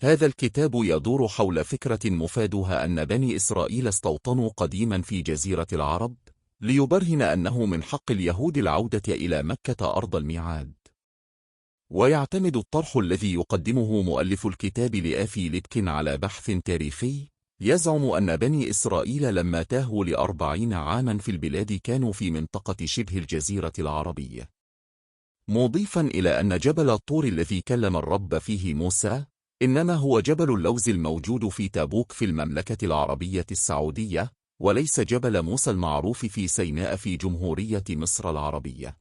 هذا الكتاب يدور حول فكرة مفادها أن بني إسرائيل استوطنوا قديما في جزيرة العرب، ليبرهن أنه من حق اليهود العودة إلى مكة أرض الميعاد. ويعتمد الطرح الذي يقدمه مؤلف الكتاب لآفي ليبكن على بحث تاريخي يزعم أن بني إسرائيل لما تاهوا ل40 عاما في البلاد كانوا في منطقة شبه الجزيرة العربية، مضيفا إلى أن جبل الطور الذي كلم الرب فيه موسى إنما هو جبل اللوز الموجود في تابوك في المملكة العربية السعودية، وليس جبل موسى المعروف في سيناء في جمهورية مصر العربية.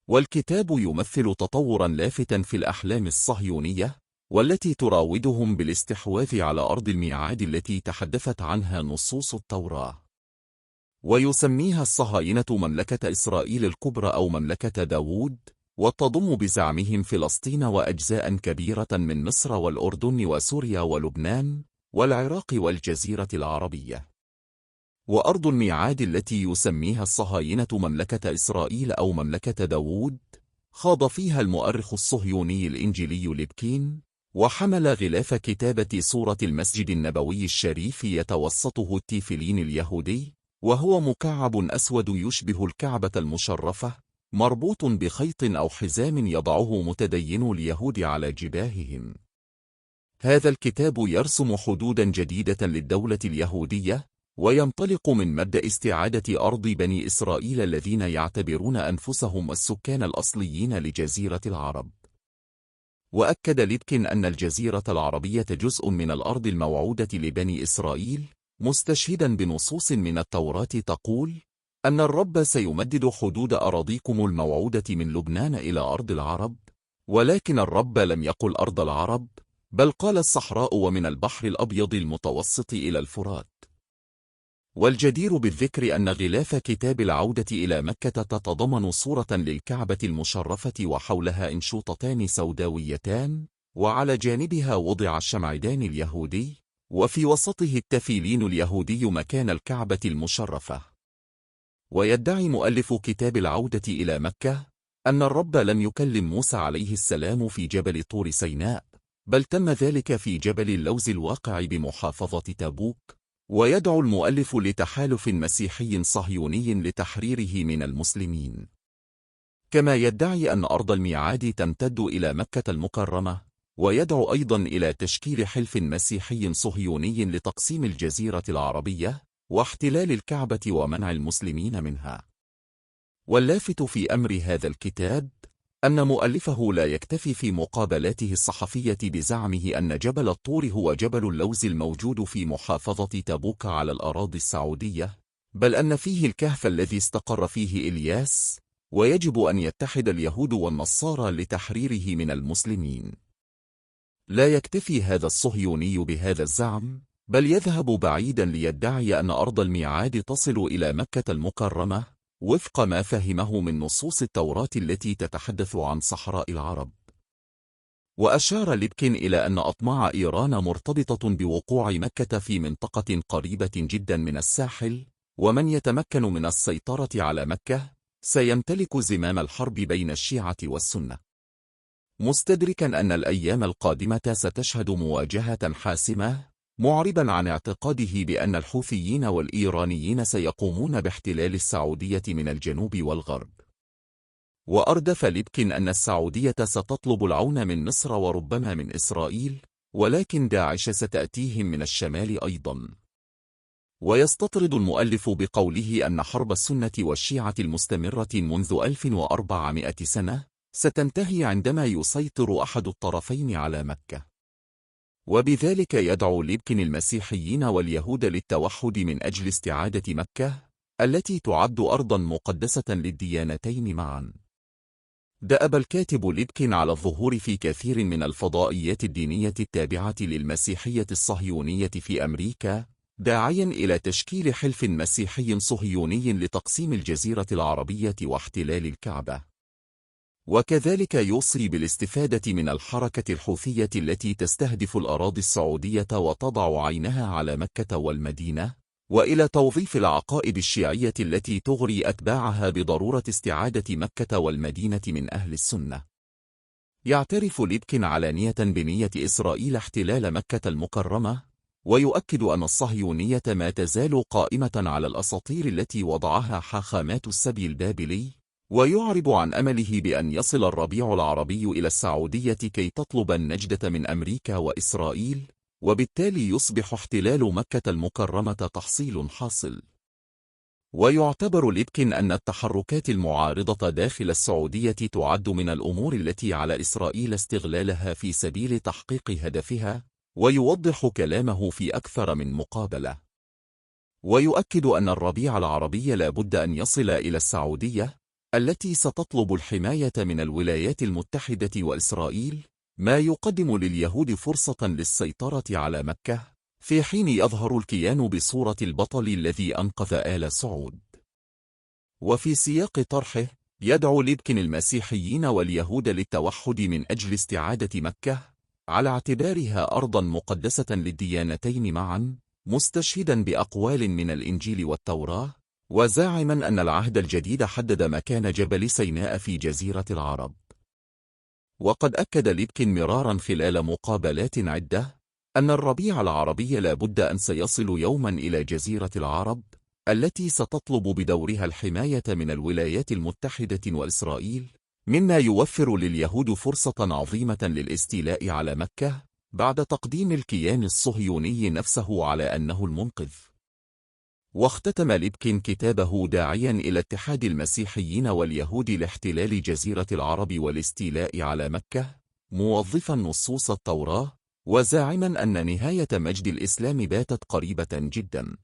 والكتاب يمثل تطورا لافتا في الأحلام الصهيونية، والتي تراودهم بالاستحواذ على أرض الميعاد التي تحدثت عنها نصوص التوراة. ويسميها الصهاينة مملكة إسرائيل الكبرى أو مملكة داوود، وتضم بزعمهم فلسطين وأجزاء كبيرة من مصر والأردن وسوريا ولبنان والعراق والجزيرة العربية. وأرض الميعاد التي يسميها الصهاينة مملكة إسرائيل أو مملكة داوود خاض فيها المؤرخ الصهيوني الإنجيلي ليبكين، وحمل غلاف كتابة صورة المسجد النبوي الشريف يتوسطه التيفلين اليهودي، وهو مكعب أسود يشبه الكعبة المشرفة، مربوط بخيط أو حزام يضعه متدين اليهود على جباههم. هذا الكتاب يرسم حدودا جديدة للدولة اليهودية، وينطلق من مبدأ استعادة أرض بني إسرائيل الذين يعتبرون أنفسهم السكان الأصليين لجزيرة العرب. وأكد ليبكن أن الجزيرة العربية جزء من الأرض الموعودة لبني إسرائيل، مستشهدا بنصوص من التوراة تقول أن الرب سيمدد حدود أراضيكم الموعودة من لبنان إلى أرض العرب، ولكن الرب لم يقل أرض العرب، بل قال الصحراء ومن البحر الأبيض المتوسط إلى الفرات. والجدير بالذكر أن غلاف كتاب العودة إلى مكة تتضمن صورة للكعبة المشرفة وحولها إنشوطتان سوداويتان، وعلى جانبها وضع الشمعدان اليهودي، وفي وسطه التفيلين اليهودي مكان الكعبة المشرفة. ويدعي مؤلف كتاب العودة إلى مكة أن الرب لم يكلم موسى عليه السلام في جبل طور سيناء، بل تم ذلك في جبل اللوز الواقع بمحافظة تابوك. ويدعو المؤلف لتحالف مسيحي صهيوني لتحريره من المسلمين، كما يدعي أن أرض الميعاد تمتد إلى مكة المكرمة، ويدعو أيضا إلى تشكيل حلف مسيحي صهيوني لتقسيم الجزيرة العربية واحتلال الكعبة ومنع المسلمين منها. واللافت في أمر هذا الكتاب أن مؤلفه لا يكتفي في مقابلاته الصحفية بزعمه أن جبل الطور هو جبل اللوز الموجود في محافظة تابوك على الأراضي السعودية، بل أن فيه الكهف الذي استقر فيه إلياس، ويجب أن يتحد اليهود والنصارى لتحريره من المسلمين. لا يكتفي هذا الصهيوني بهذا الزعم، بل يذهب بعيدا ليدعي أن أرض الميعاد تصل إلى مكة المكرمة وفق ما فهمه من نصوص التوراة التي تتحدث عن صحراء العرب. وأشار ليبكن إلى أن أطماع إيران مرتبطة بوقوع مكة في منطقة قريبة جدا من الساحل، ومن يتمكن من السيطرة على مكة سيمتلك زمام الحرب بين الشيعة والسنة، مستدركا أن الأيام القادمة ستشهد مواجهة حاسمة، معربا عن اعتقاده بأن الحوثيين والإيرانيين سيقومون باحتلال السعودية من الجنوب والغرب. وأردف ليبكن أن السعودية ستطلب العون من مصر وربما من إسرائيل، ولكن داعش ستأتيهم من الشمال أيضا. ويستطرد المؤلف بقوله أن حرب السنة والشيعة المستمرة منذ 1400 سنة ستنتهي عندما يسيطر أحد الطرفين على مكة. وبذلك يدعو ليبكن المسيحيين واليهود للتوحد من أجل استعادة مكة التي تعد أرضا مقدسة للديانتين معا. دأب الكاتب ليبكن على الظهور في كثير من الفضائيات الدينية التابعة للمسيحية الصهيونية في أمريكا، داعيا إلى تشكيل حلف مسيحي صهيوني لتقسيم الجزيرة العربية واحتلال الكعبة. وكذلك يوصي بالاستفادة من الحركة الحوثية التي تستهدف الأراضي السعودية وتضع عينها على مكة والمدينة، وإلى توظيف العقائد الشيعية التي تغري أتباعها بضرورة استعادة مكة والمدينة من أهل السنة. يعترف ليبكن علانية بنية إسرائيل احتلال مكة المكرمة، ويؤكد أن الصهيونية ما تزال قائمة على الأساطير التي وضعها حاخامات السبي البابلي، ويعرب عن أمله بأن يصل الربيع العربي إلى السعودية كي تطلب النجدة من أمريكا وإسرائيل، وبالتالي يصبح احتلال مكة المكرمة تحصيل حاصل. ويعتبر ليبكن أن التحركات المعارضة داخل السعودية تعد من الأمور التي على إسرائيل استغلالها في سبيل تحقيق هدفها، ويوضح كلامه في أكثر من مقابلة. ويؤكد أن الربيع العربي لا بد أن يصل إلى السعودية، التي ستطلب الحماية من الولايات المتحدة وإسرائيل، ما يقدم لليهود فرصة للسيطرة على مكة، في حين يظهر الكيان بصورة البطل الذي أنقذ آل سعود. وفي سياق طرحه، يدعو ليبكن المسيحيين واليهود للتوحد من أجل استعادة مكة، على اعتبارها أرضا مقدسة للديانتين معا، مستشهدا بأقوال من الإنجيل والتوراة، وزاعما أن العهد الجديد حدد مكان جبل سيناء في جزيرة العرب. وقد أكد ليبكن مرارا خلال مقابلات عدة أن الربيع العربي لا بد أن سيصل يوما إلى جزيرة العرب، التي ستطلب بدورها الحماية من الولايات المتحدة وإسرائيل، مما يوفر لليهود فرصة عظيمة للاستيلاء على مكة، بعد تقديم الكيان الصهيوني نفسه على أنه المنقذ. واختتم ليبكن كتابه داعيا إلى اتحاد المسيحيين واليهود لاحتلال جزيرة العرب والاستيلاء على مكة، موظفا نصوص التوراة، وزاعما أن نهاية مجد الإسلام باتت قريبة جدا.